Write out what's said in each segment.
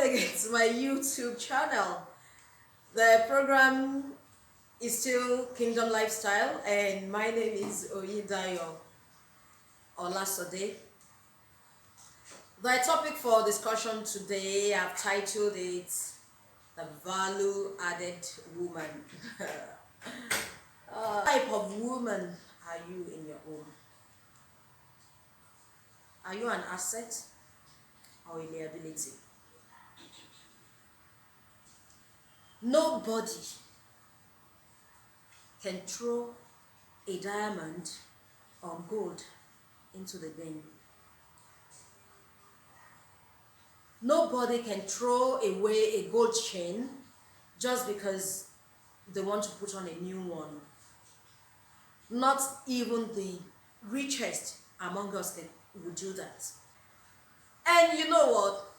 again to my YouTube channel. The program is still Kingdom Lifestyle, and my name is Oyidayo Olasode. The topic for discussion today, I've titled it The Value Added Woman. What type of woman are you in your home? Are you an asset or a liability? Nobody can throw a diamond or gold into the bin. Nobody can throw away a gold chain just because they want to put on a new one. Not even the richest among us would do that. And you know what?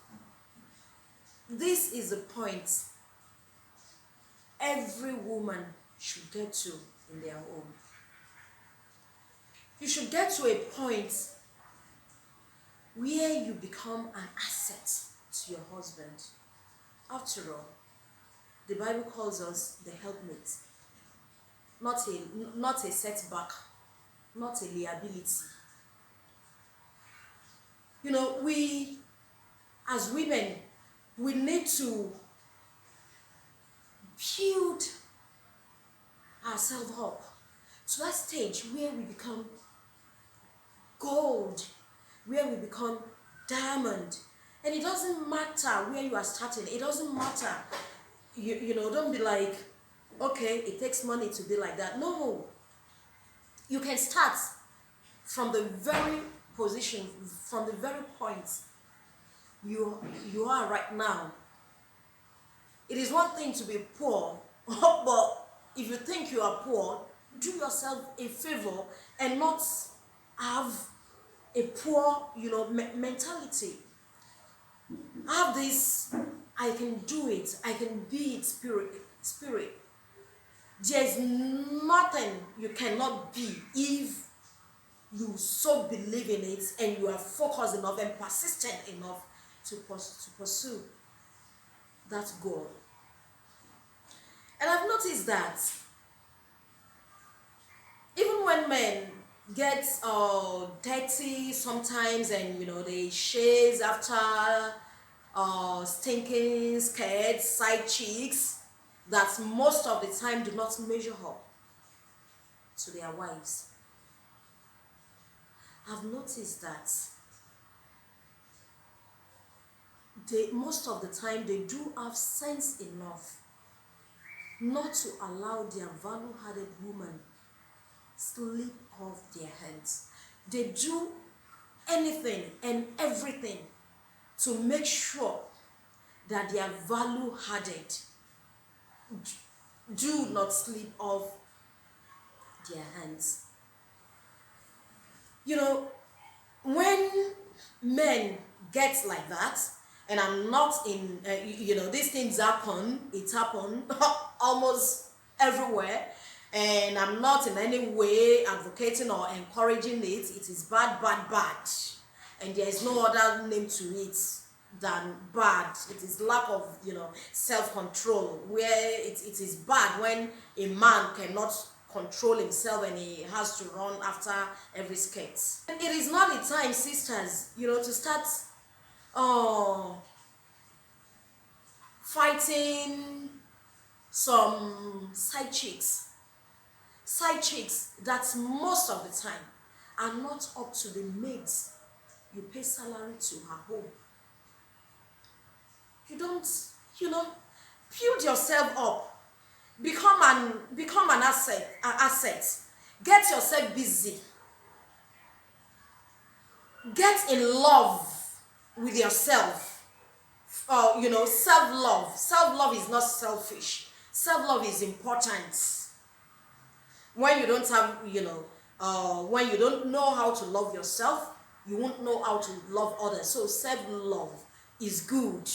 This is the point every woman should get to in their home. You should get to a point where you become an asset to your husband. After all, the Bible calls us the helpmate, not a setback, not a liability. You know, we as women, we need to build ourselves up to that stage where we become gold, where we become diamond. And it doesn't matter where you are starting. It doesn't matter. You know, don't be like, okay, it takes money to be like that. No. You can start from the very position, from the very point you are right now. It is one thing to be poor, but if you think you are poor, do yourself a favor and not have a poor, mentality. Have this, I can do it, I can be it spirit. There's nothing you cannot be if you so believe in it and you are focused enough and persistent enough to pursue that goal. And I've noticed that even when men get dirty sometimes and they chase after stinking skirts, side chicks that most of the time do not measure up to their wives. I've noticed that most of the time they do have sense enough not to allow their value-added woman slip off their hands. They do anything and everything to make sure that their value-added do not slip off their hands. When men get like that, and I'm not in, these things happen, it happened almost everywhere, and I'm not in any way advocating or encouraging it. It is bad, and there is no other name to it than bad. It is lack of, self-control, where it is bad when a man cannot control himself and he has to run after every skirt. And it is not the time, sisters, to start fighting some side chicks that most of the time are not up to the maids you pay salary to her home. You don't, build yourself up. Become an asset. Get yourself busy. Get in love with yourself. Self-love. Self-love is not selfish. Self-love is important. When you don't have, when you don't know how to love yourself, you won't know how to love others. So self-love is good.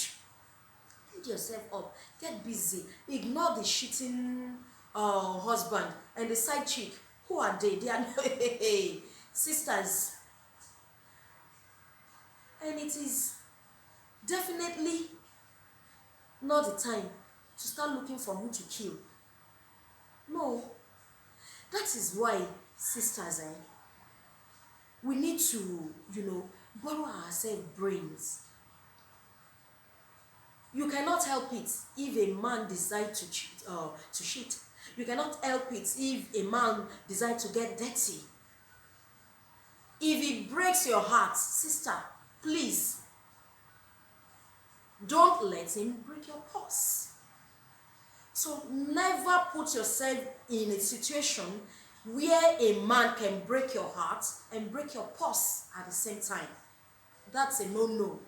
Build yourself up. Get busy. Ignore the cheating husband and the side chick. Who are they? They are sisters. And it is definitely not the time to start looking for who to kill. No. That is why, sisters, we need to, borrow ourselves brains. You cannot help it if a man decides to cheat. You cannot help it if a man decides to get dirty. If it breaks your heart, sister, please, don't let him break your purse. So never put yourself in a situation where a man can break your heart and break your purse at the same time. That's a no-no.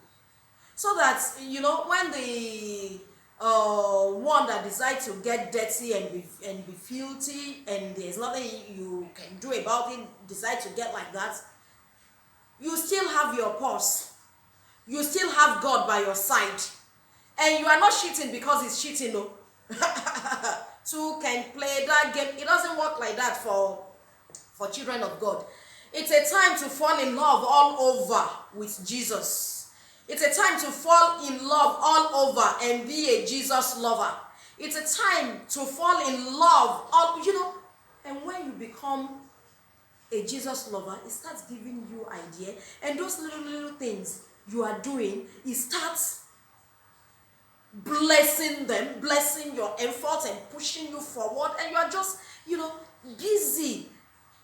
So that, when the one that decides to get dirty and be filthy, and there's nothing you can do about it, decide to get like that, you still have your purse. You still have God by your side. And you are not cheating because it's cheating, no. Two can play that game. It doesn't work like that for children of God. It's a time to fall in love all over with Jesus. It's a time to fall in love all over and be a Jesus lover. It's a time to fall in love and when you become a Jesus lover, it starts giving you idea, and those little things you are doing, it starts blessing them, blessing your efforts and pushing you forward, and you are just, busy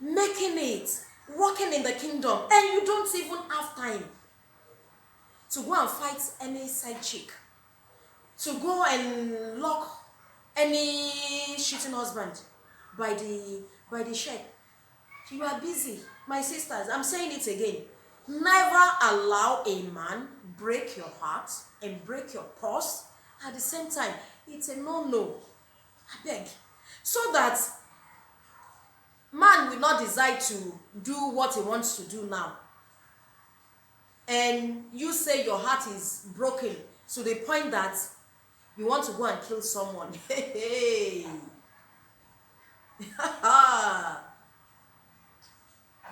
making it, working in the kingdom, and you don't even have time to go and fight any side chick, to go and lock any cheating husband by the shed. You are busy. My sisters, I'm saying it again. Never allow a man break your heart and break your purse at the same time. It's a no-no. I beg. So that man will not decide to do what he wants to do now. And you say your heart is broken to the point that you want to go and kill someone. Hey.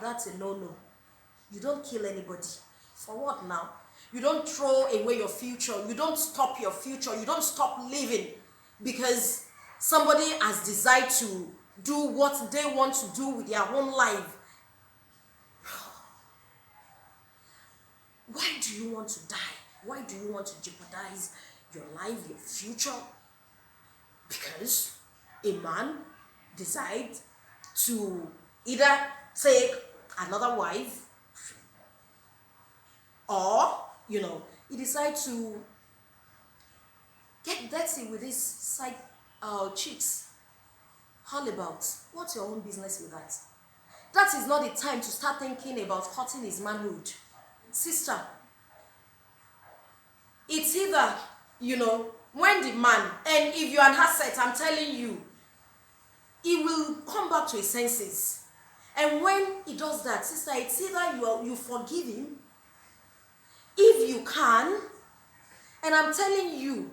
That's a no-no. You don't kill anybody. For what now? You don't throw away your future. You don't stop your future. You don't stop living because somebody has decided to do what they want to do with their own life. Why do you want to die? Why do you want to jeopardize your life, your future? Because a man decides to either take another wife, or he decides to get dirty with his side chicks. All about, what's your own business with that? That is not the time to start thinking about cutting his manhood. Sister, it's either when the man, and if you're an asset, I'm telling you, he will come back to his senses. And when he does that, sister, it's either you forgive him, if you can, and I'm telling you,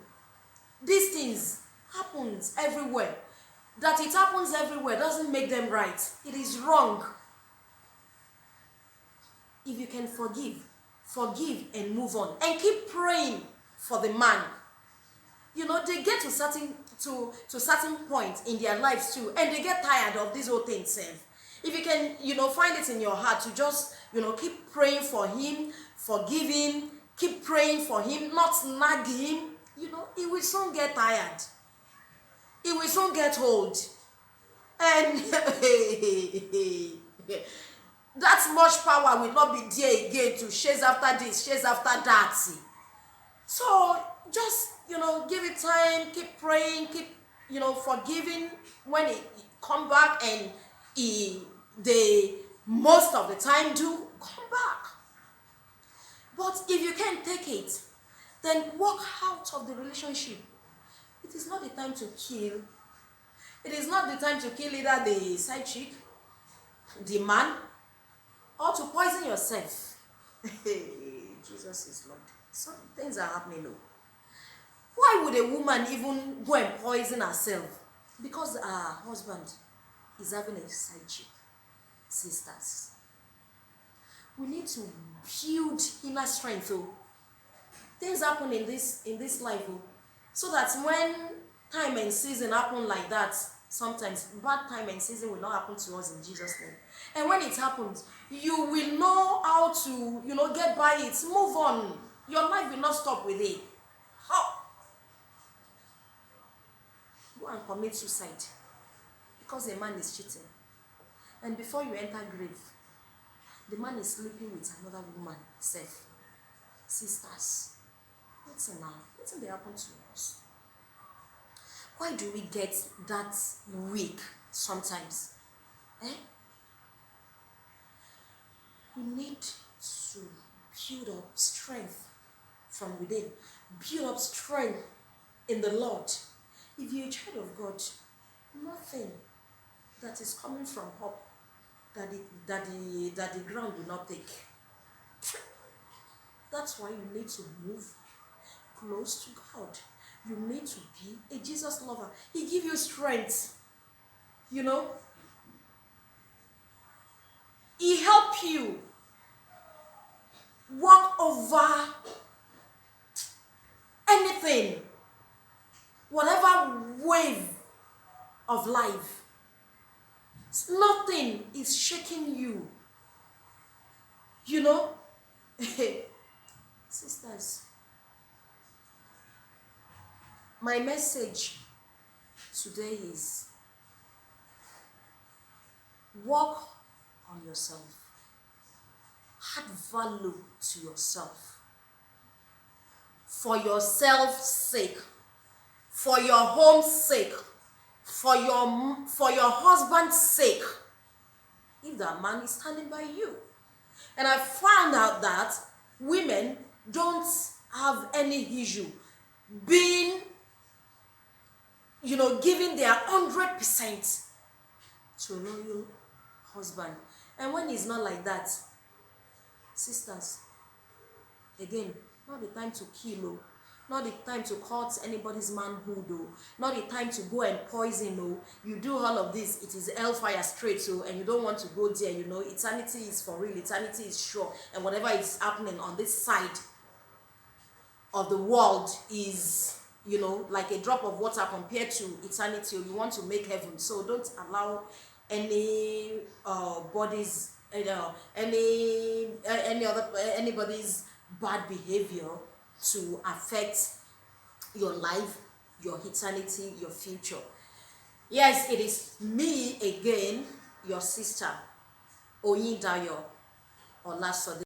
these things happens everywhere. That it happens everywhere doesn't make them right. It is wrong. If you can forgive and move on, and keep praying for the man. They get to certain point in their lives too, and they get tired of this whole thing, self. If you can, find it in your heart to just, keep praying for him, forgive him, keep praying for him, not nag him, he will soon get tired. He will soon get old. And that much power will not be there again to chase after this, chase after that. So just, give it time, keep praying, keep, forgiving. When he come back, and they most of the time do come back. But if you can't take it, then walk out of the relationship. It is not the time to kill. It is not the time to kill either the side chick, the man, or to poison yourself. Jesus is Lord. Some things are happening though. Why would a woman even go and poison herself? Because her husband is having a side chick. Sisters, we need to build inner strength. Things happen in this life. So that when time and season happen like that, sometimes bad time and season will not happen to us in Jesus' name. And when it happens, you will know how to, get by it, move on. Your life will not stop with it. How? Go and commit suicide because a man is cheating. And before you enter grave, the man is sleeping with another woman, self. Sisters, listen now, listen they happen to us. Why do we get that weak sometimes? We need to build up strength from within. Build up strength in the Lord. If you're a child of God, nothing that is coming from up that the ground will not take. That's why you need to move close to God. You need to be a Jesus lover. He gives you strength. He helps you walk over anything, whatever wave of life. Nothing is shaking you. Sisters, my message today is work on yourself. Add value to yourself. For yourself's sake, for your home's sake, for your husband's sake, if that man is standing by you. And I found out that women don't have any issue being, giving their 100% to a loyal husband. And when it's not like that, sisters, again, not the time to kill, not the time to cut anybody's manhood, not the time to go and poison. You do all of this, it is hellfire straight, and you don't want to go there. Eternity is for real, eternity is sure, and whatever is happening on this side of the world is, like a drop of water compared to eternity. You want to make heaven, so don't allow any anybody's bad behavior to affect your life, your eternity, your future. Yes, it is me again, your sister Oyindayo Olasode.